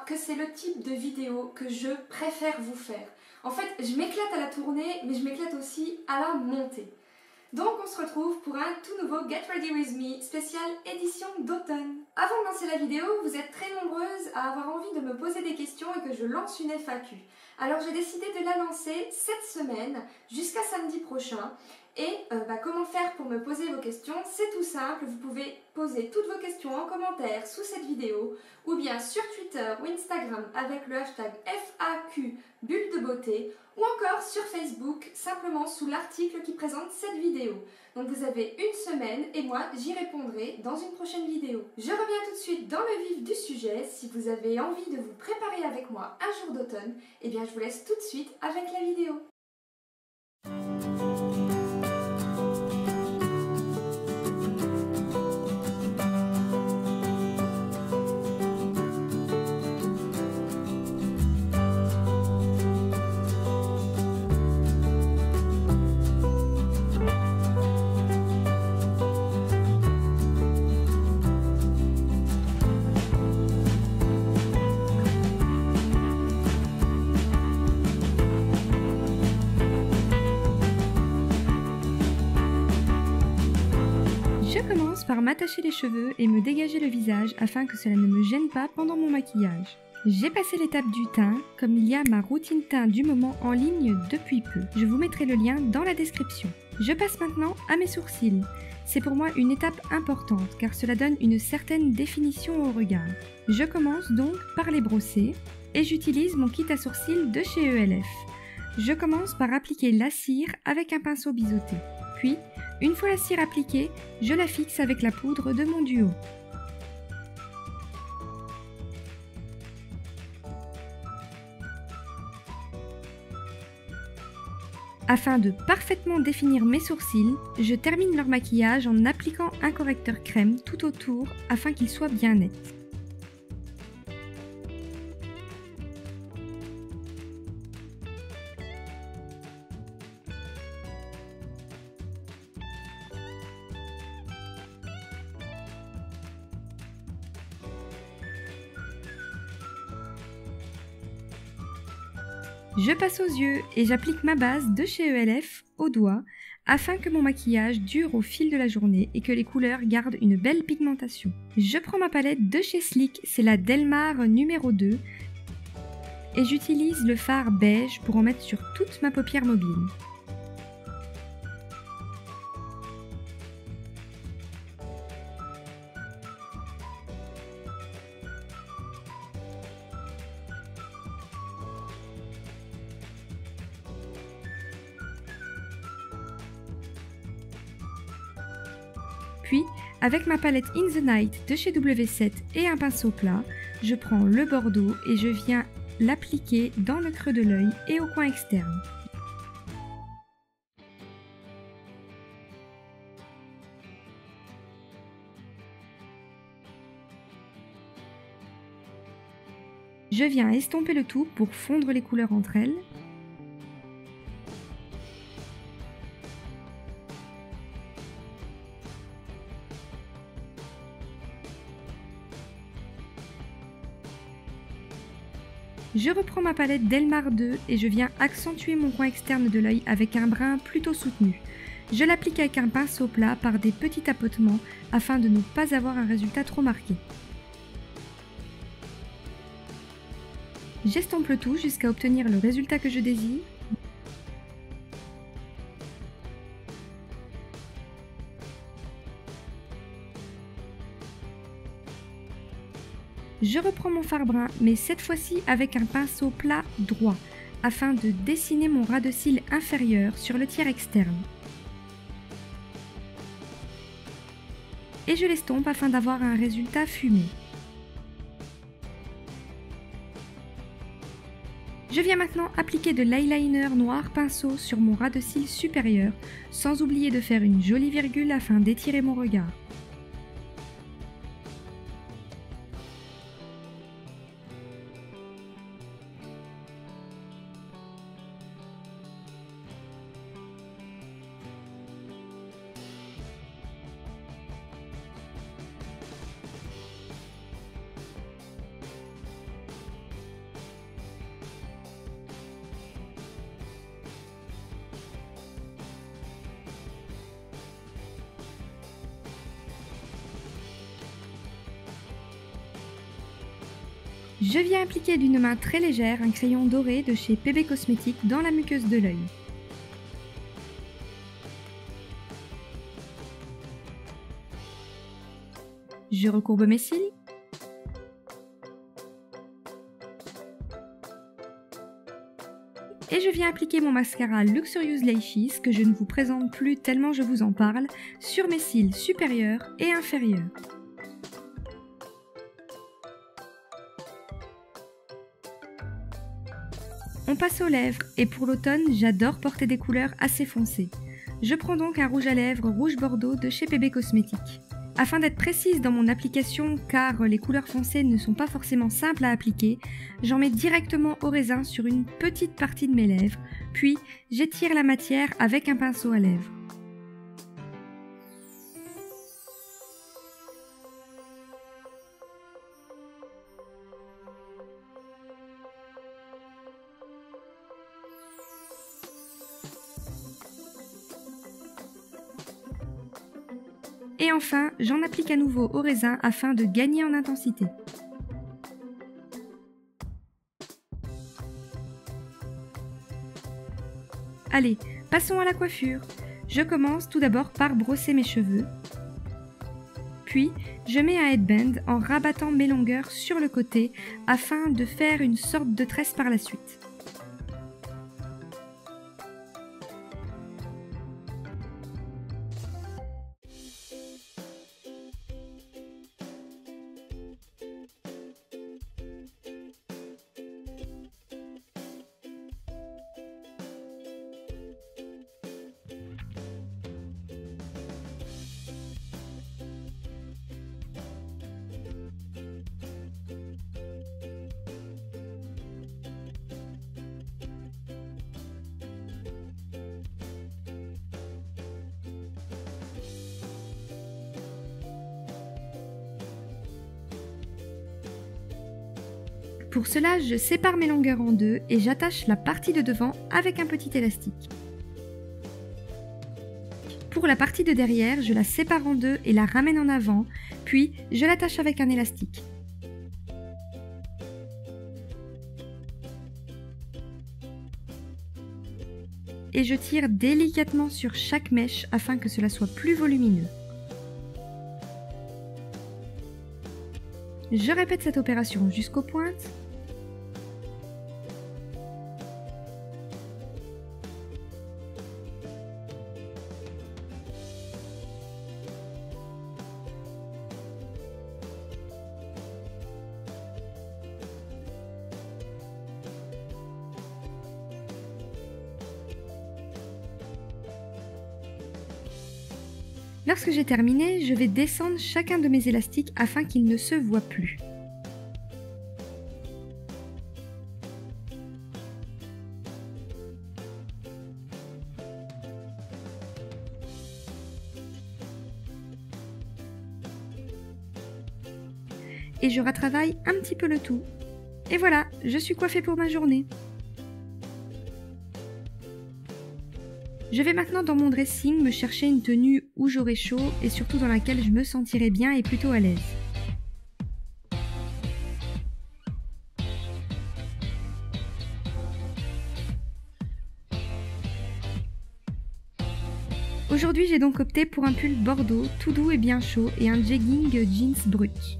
que c'est le type de vidéo que je préfère vous faire. En fait, je m'éclate à la tourner, mais je m'éclate aussi à la monter. Donc on se retrouve pour un tout nouveau Get Ready With Me spécial édition d'automne. Avant de lancer la vidéo, vous êtes très nombreuses à avoir envie de me poser des questions et que je lance une FAQ. Alors j'ai décidé de la lancer cette semaine jusqu'à samedi prochain. Et comment faire pour me poser vos questions? C'est tout simple, vous pouvez poser toutes vos questions en commentaire sous cette vidéo ou bien sur Twitter ou Instagram avec le hashtag FAQ Bulle de beauté ou encore sur Facebook simplement sous l'article qui présente cette vidéo. Donc vous avez une semaine et moi j'y répondrai dans une prochaine vidéo. Je reviens tout de suite dans le vif du sujet. Si vous avez envie de vous préparer avec moi un jour d'automne, eh bien je vous laisse tout de suite avec la vidéo. Je commence par m'attacher les cheveux et me dégager le visage afin que cela ne me gêne pas pendant mon maquillage. J'ai passé l'étape du teint, comme il y a ma routine teint du moment en ligne depuis peu. Je vous mettrai le lien dans la description. Je passe maintenant à mes sourcils. C'est pour moi une étape importante car cela donne une certaine définition au regard. Je commence donc par les brosser et j'utilise mon kit à sourcils de chez ELF. Je commence par appliquer la cire avec un pinceau biseauté. Puis, une fois la cire appliquée, je la fixe avec la poudre de mon duo. Afin de parfaitement définir mes sourcils, je termine leur maquillage en appliquant un correcteur crème tout autour afin qu'il soit bien net. Je passe aux yeux et j'applique ma base de chez ELF au doigt afin que mon maquillage dure au fil de la journée et que les couleurs gardent une belle pigmentation. Je prends ma palette de chez Sleek, c'est la Delmar numéro 2 et j'utilise le fard beige pour en mettre sur toute ma paupière mobile. Puis, avec ma palette In the Night de chez W7 et un pinceau plat, je prends le bordeaux et je viens l'appliquer dans le creux de l'œil et au coin externe. Je viens estomper le tout pour fondre les couleurs entre elles. Je reprends ma palette Delmar 2 et je viens accentuer mon coin externe de l'œil avec un brin plutôt soutenu. Je l'applique avec un pinceau plat par des petits tapotements afin de ne pas avoir un résultat trop marqué. J'estompe le tout jusqu'à obtenir le résultat que je désire. Je reprends mon fard brun, mais cette fois-ci avec un pinceau plat droit, afin de dessiner mon ras de cils inférieur sur le tiers externe. Et je l'estompe afin d'avoir un résultat fumé. Je viens maintenant appliquer de l'eyeliner noir pinceau sur mon ras de cils supérieur, sans oublier de faire une jolie virgule afin d'étirer mon regard. Je viens appliquer d'une main très légère un crayon doré de chez PB Cosmétiques dans la muqueuse de l'œil. Je recourbe mes cils. Et je viens appliquer mon mascara Luxurious Lashes, que je ne vous présente plus tellement je vous en parle, sur mes cils supérieurs et inférieurs. On passe aux lèvres, et pour l'automne, j'adore porter des couleurs assez foncées. Je prends donc un rouge à lèvres rouge bordeaux de chez PB Cosmétiques. Afin d'être précise dans mon application, car les couleurs foncées ne sont pas forcément simples à appliquer, j'en mets directement au raisin sur une petite partie de mes lèvres, puis j'étire la matière avec un pinceau à lèvres. Et enfin, j'en applique à nouveau au raisin afin de gagner en intensité. Allez, passons à la coiffure. Je commence tout d'abord par brosser mes cheveux. Puis, je mets un headband en rabattant mes longueurs sur le côté afin de faire une sorte de tresse par la suite. Pour cela, je sépare mes longueurs en deux et j'attache la partie de devant avec un petit élastique. Pour la partie de derrière, je la sépare en deux et la ramène en avant, puis je l'attache avec un élastique. Et je tire délicatement sur chaque mèche afin que cela soit plus volumineux. Je répète cette opération jusqu'aux pointes. Lorsque j'ai terminé, je vais descendre chacun de mes élastiques afin qu'ils ne se voient plus. Et je retravaille un petit peu le tout. Et voilà, je suis coiffée pour ma journée. Je vais maintenant dans mon dressing me chercher une tenue où j'aurai chaud et surtout dans laquelle je me sentirai bien et plutôt à l'aise. Aujourd'hui, j'ai donc opté pour un pull bordeaux tout doux et bien chaud et un jegging jeans brut.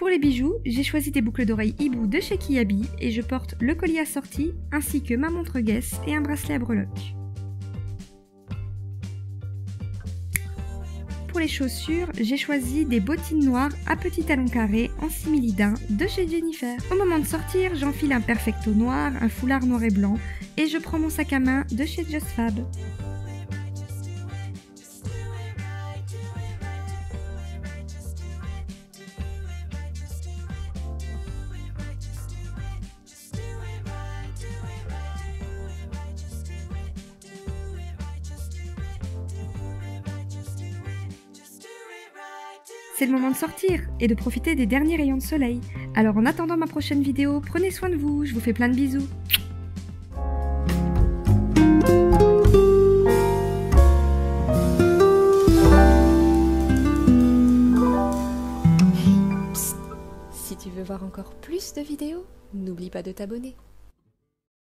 Pour les bijoux, j'ai choisi des boucles d'oreilles hibou de chez Kiabi et je porte le collier assorti ainsi que ma montre Guess et un bracelet à breloques. Pour les chaussures, j'ai choisi des bottines noires à petits talons carrés en simili-daim de chez Jennifer. Au moment de sortir, j'enfile un perfecto noir, un foulard noir et blanc et je prends mon sac à main de chez Just Fab. C'est le moment de sortir et de profiter des derniers rayons de soleil. Alors en attendant ma prochaine vidéo, prenez soin de vous, je vous fais plein de bisous. encore plus de vidéos, n'oublie pas de t'abonner.